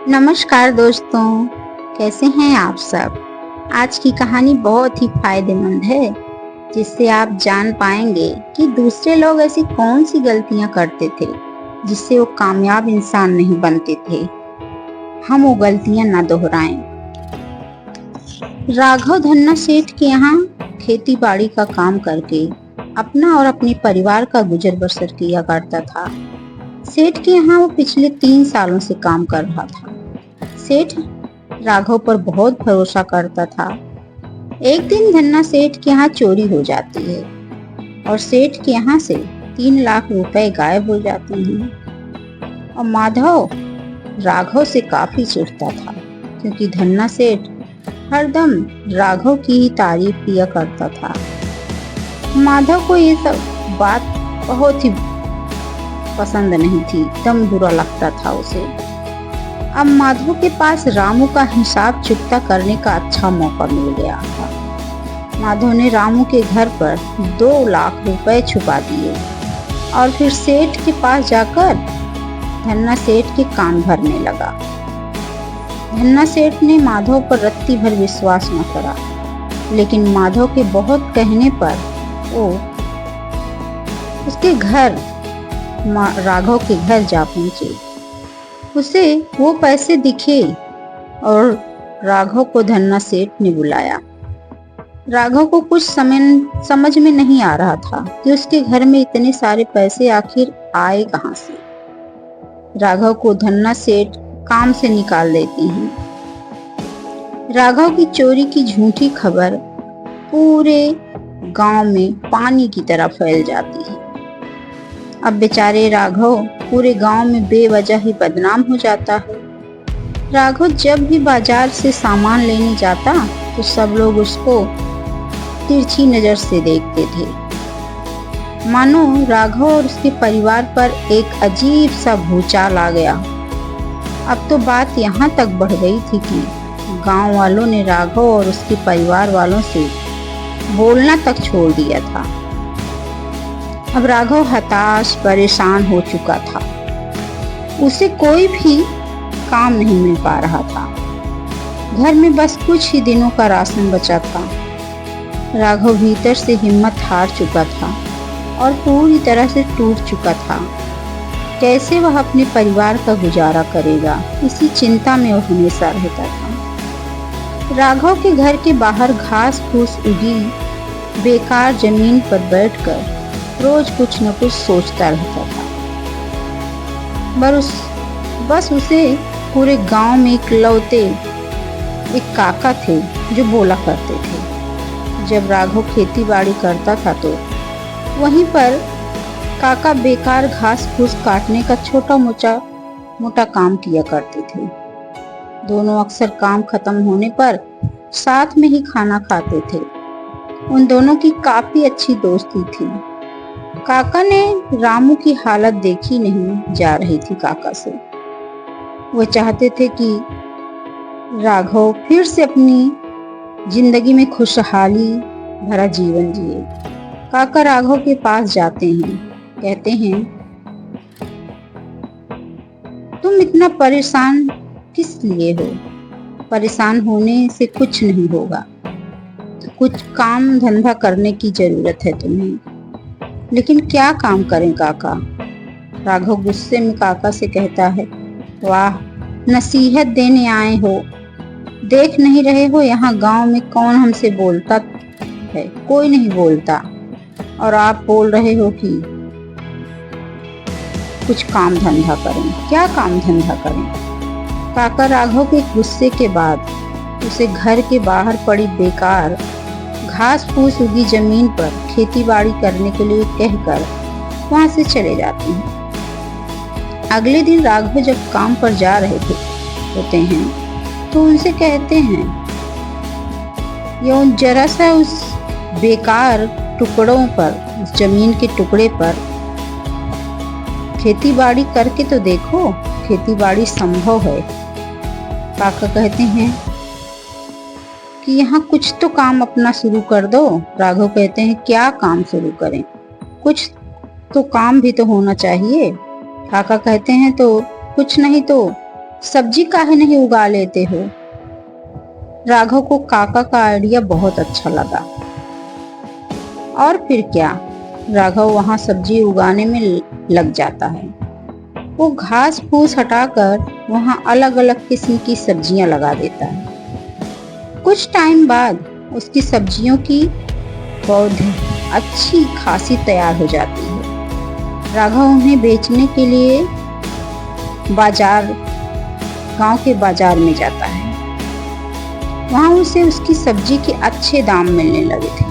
नमस्कार दोस्तों, कैसे हैं आप सब। आज की कहानी बहुत ही फायदेमंद है, जिससे आप जान पाएंगे कि दूसरे लोग ऐसी कौन सी गलतियां करते थे जिससे वो कामयाब इंसान नहीं बनते थे। हम वो गलतियां ना दोहराएं। राघव धन्ना सेठ के यहाँ खेती बाड़ी का काम करके अपना और अपने परिवार का गुजर बसर किया करता था। सेठ के यहाँ वो पिछले 3 सालों से काम कर रहा था। सेठ राघव पर बहुत भरोसा करता था। एक दिन धन्ना सेठ के यहाँ चोरी हो जाती है और सेठ के यहाँ से 3 लाख रुपए गायब हो जाते हैं। और माधव राघव से काफी चिढ़ता था, क्योंकि धन्ना सेठ हरदम राघव की ही तारीफ किया करता था। माधव को ये सब बात बहुत ही पसंद नहीं थी, एकदम बुरा लगता था उसे। अब माधव के पास रामू का हिसाब चुकता करने का अच्छा मौका मिल गया था। माधव ने रामू के घर पर 2 लाख रुपए छुपा दिए और फिर सेठ के पास जाकर धन्ना सेठ के कान भरने लगा। धन्ना सेठ ने माधव पर रत्ती भर विश्वास न करा, लेकिन माधव के बहुत कहने पर वो उसके घर राघव के घर जा पहुंचे। उसे वो पैसे दिखे और राघव को धन्ना सेठ ने बुलाया। राघव को कुछ समझ में नहीं आ रहा था कि उसके घर में इतने सारे पैसे आखिर आए कहां से। राघव को धन्ना सेठ काम से निकाल देते हैं। राघव की चोरी की झूठी खबर पूरे गांव में पानी की तरह फैल जाती है। अब बेचारे राघव पूरे गांव में बेवजह ही बदनाम हो जाता है। राघव जब भी बाजार से सामान लेने जाता तो सब लोग उसको तिरछी नजर से देखते थे, मानो राघव और उसके परिवार पर एक अजीब सा भूचाल आ गया। अब तो बात यहाँ तक बढ़ गई थी कि गांव वालों ने राघव और उसके परिवार वालों से बोलना तक छोड़ दिया था। अब राघव हताश परेशान हो चुका था। उसे कोई भी काम नहीं मिल पा रहा था। घर में बस कुछ ही दिनों का राशन बचा था। राघव भीतर से हिम्मत हार चुका था और पूरी तरह से टूट चुका था। कैसे वह अपने परिवार का गुजारा करेगा, इसी चिंता में वह हमेशा रहता था। राघव के घर के बाहर घास फूस उगी बेकार जमीन पर बैठकर रोज कुछ न कुछ सोचता रहता था। बस उसे पूरे गांव में इकलौते एक काका थे जो बोला करते थे। जब राघव खेती बाड़ी करता था तो वहीं पर काका बेकार घास फूस काटने का छोटा मोटा काम किया करते थे। दोनों अक्सर काम खत्म होने पर साथ में ही खाना खाते थे। उन दोनों की काफी अच्छी दोस्ती थी। काका ने रामू की हालत देखी नहीं जा रही थी काका से। वह चाहते थे कि राघव फिर से अपनी जिंदगी में खुशहाली भरा जीवन जिए। काका राघव के पास जाते हैं, कहते हैं, तुम इतना परेशान किस लिए हो? परेशान होने से कुछ नहीं होगा। कुछ काम धंधा करने की जरूरत है तुम्हें। लेकिन क्या काम करें काका? राघव गुस्से में काका से कहता है, वाह, नसीहत देने आए हो। देख नहीं रहे हो यहाँ गांव में कौन हमसे बोलता है? कोई नहीं बोलता, और आप बोल रहे हो कि कुछ काम धंधा करें। क्या काम धंधा करें? काका राघव के गुस्से के बाद उसे घर के बाहर पड़ी बेकार घास फूस उगी जमीन पर खेती बाड़ी करने के लिए कहकर वहां से चले जाते हैं। अगले दिन राघव जब काम पर जा रहे होते हैं तो उनसे कहते हैं, ये जरा सा उस बेकार टुकड़ों पर, उस जमीन के टुकड़े पर खेती बाड़ी करके तो देखो, खेती बाड़ी संभव है। काका कहते हैं कि यहाँ कुछ तो काम अपना शुरू कर दो। राघव कहते हैं, क्या काम शुरू करें? कुछ तो काम भी तो होना चाहिए। काका कहते हैं, तो कुछ नहीं तो सब्जी काहे नहीं उगा लेते हो? राघव को काका का आइडिया बहुत अच्छा लगा। और फिर क्या, राघव वहां सब्जी उगाने में लग जाता है। वो घास फूस हटाकर वहां अलग अलग किस्म की सब्जियां लगा देता है। कुछ टाइम बाद उसकी सब्जियों की पौधे अच्छी खासी तैयार हो जाती है। राघव उन्हें बेचने के लिए गांव के बाजार में जाता है। वहां उसे उसकी सब्जी के अच्छे दाम मिलने लगे थे।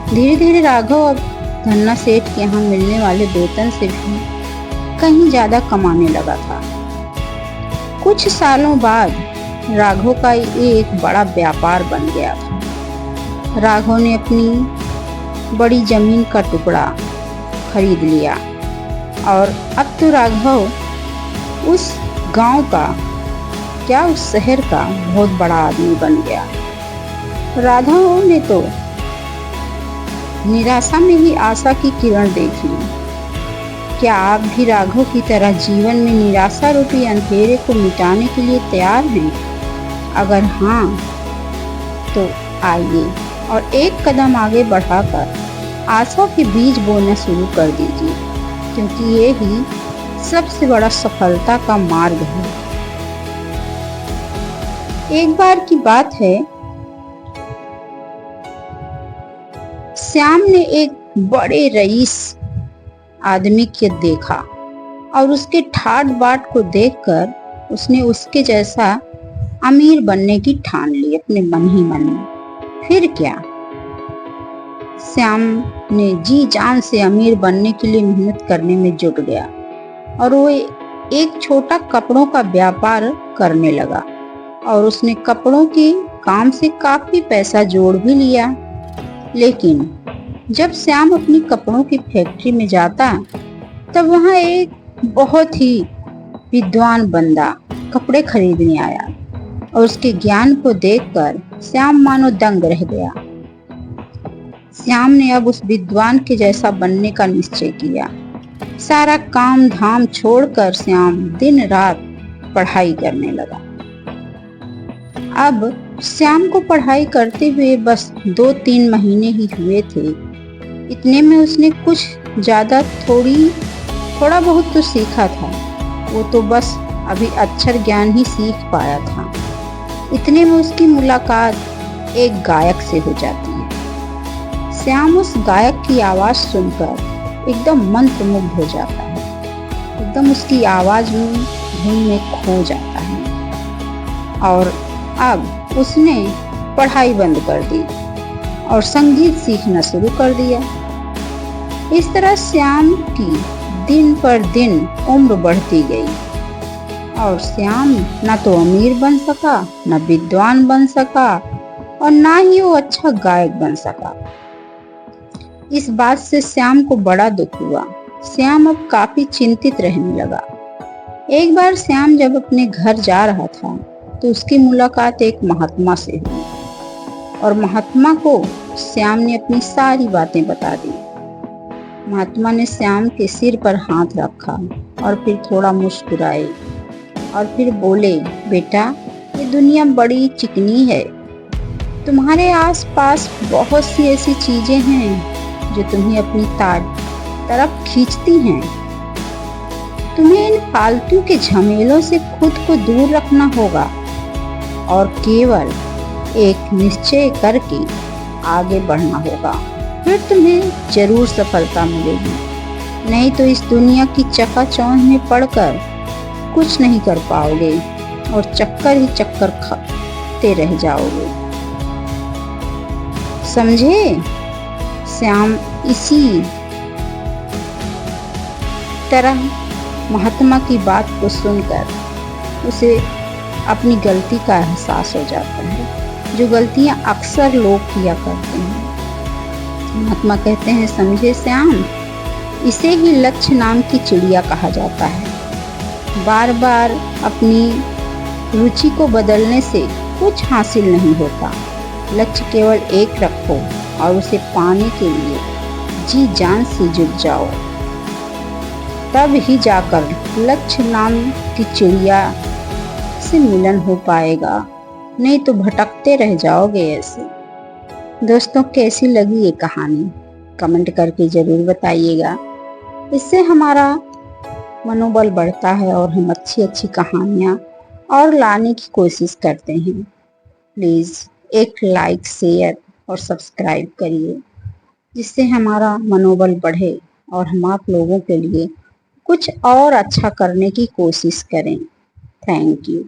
धीरे धीरे राघव अब धन्ना सेठ के यहाँ मिलने वाले वेतन से भी कहीं ज्यादा कमाने लगा था। कुछ सालों बाद राघव का एक बड़ा व्यापार बन गया था। राघव ने अपनी बड़ी जमीन का टुकड़ा खरीद लिया और अब तो राघव उस गांव का क्या उस शहर का बहुत बड़ा आदमी बन गया। राघव ने तो निराशा में ही आशा की किरण देख ली। क्या आप भी राघव की तरह जीवन में निराशा रूपी अंधेरे को मिटाने के लिए तैयार हैं? अगर हाँ, तो आइए और एक कदम आगे बढ़ाकर आशा के बीज बोना शुरू कर दीजिए, क्योंकि ये ही सबसे बड़ा सफलता का मार्ग है। एक बार की बात है, श्याम ने एक बड़े रईस आदमी को देखा और उसके ठाट बाट को देखकर उसने उसके जैसा अमीर बनने की ठान ली अपने मन ही मन में। फिर क्या, श्याम ने जी जान से अमीर बनने के लिए मेहनत करने में जुट गया और वो एक छोटा कपड़ों का व्यापार करने लगा और उसने कपड़ों के काम से काफी पैसा जोड़ भी लिया। लेकिन जब श्याम अपनी कपड़ों की फैक्ट्री में जाता तब वहां एक बहुत ही विद्वान बंदा कपड़े खरीदने आया और उसके ज्ञान को देखकर श्याम मानो दंग रह गया। श्याम ने अब उस विद्वान के जैसा बनने का निश्चय किया। सारा काम धाम छोड़कर श्याम दिन रात पढ़ाई करने लगा। अब श्याम को पढ़ाई करते हुए बस 2-3 महीने ही हुए थे। इतने में उसने कुछ ज्यादा थोड़ा बहुत तो सीखा था। वो तो बस अभी अक्षर ज्ञान ही सीख पाया था। इतने में उसकी मुलाकात एक गायक से हो जाती है। श्याम उस गायक की आवाज सुनकर एकदम मंत्रमुग्ध हो जाता है, एकदम उसकी आवाज में धुन में खो जाता है। और अब उसने पढ़ाई बंद कर दी और संगीत सीखना शुरू कर दिया। इस तरह श्याम की दिन पर दिन उम्र बढ़ती गई और श्याम न तो अमीर बन सका, न विद्वान बन सका और ना ही वो अच्छा गायक बन सका। इस बात से श्याम को बड़ा दुख हुआ। श्याम अब काफी चिंतित रहने लगा। एक बार श्याम जब अपने घर जा रहा था तो उसकी मुलाकात एक महात्मा से हुई और महात्मा को श्याम ने अपनी सारी बातें बता दी। महात्मा ने श्याम के सिर पर हाथ रखा और फिर थोड़ा मुस्कुराए और फिर बोले, बेटा, ये दुनिया बड़ी चिकनी है। तुम्हारे आसपास बहुत सी ऐसी चीजें हैं जो तुम्हें अपनी तरफ खींचती हैं। तुम्हें इन फालतू के झमेलों से खुद को दूर रखना होगा और केवल एक निश्चय करके आगे बढ़ना होगा, फिर तुम्हें जरूर सफलता मिलेगी। नहीं तो इस दुनिया की चकाचौंध में पड़कर कुछ नहीं कर पाओगे और चक्कर ही चक्कर खाते रह जाओगे। समझे? श्याम इसी तरह महात्मा की बात को सुनकर उसे अपनी गलती का एहसास हो जाता है, जो गलतियां अक्सर लोग किया करते हैं। महात्मा कहते हैं, समझे श्याम, इसे ही लक्ष्य नाम की चिड़िया कहा जाता है। बार बार अपनी रुचि को बदलने से कुछ हासिल नहीं होता। लक्ष्य केवल एक रखो और उसे पाने के लिए जी जान से जुट जाओ, तब ही जाकर लक्ष्य नाम की चिड़िया से मिलन हो पाएगा, नहीं तो भटकते रह जाओगे ऐसे। दोस्तों, कैसी लगी ये कहानी कमेंट करके ज़रूर बताइएगा। इससे हमारा मनोबल बढ़ता है और हम अच्छी अच्छी कहानियाँ और लाने की कोशिश करते हैं। प्लीज़ एक लाइक, शेयर और सब्सक्राइब करिए, जिससे हमारा मनोबल बढ़े और हम आप लोगों के लिए कुछ और अच्छा करने की कोशिश करें। Thank you.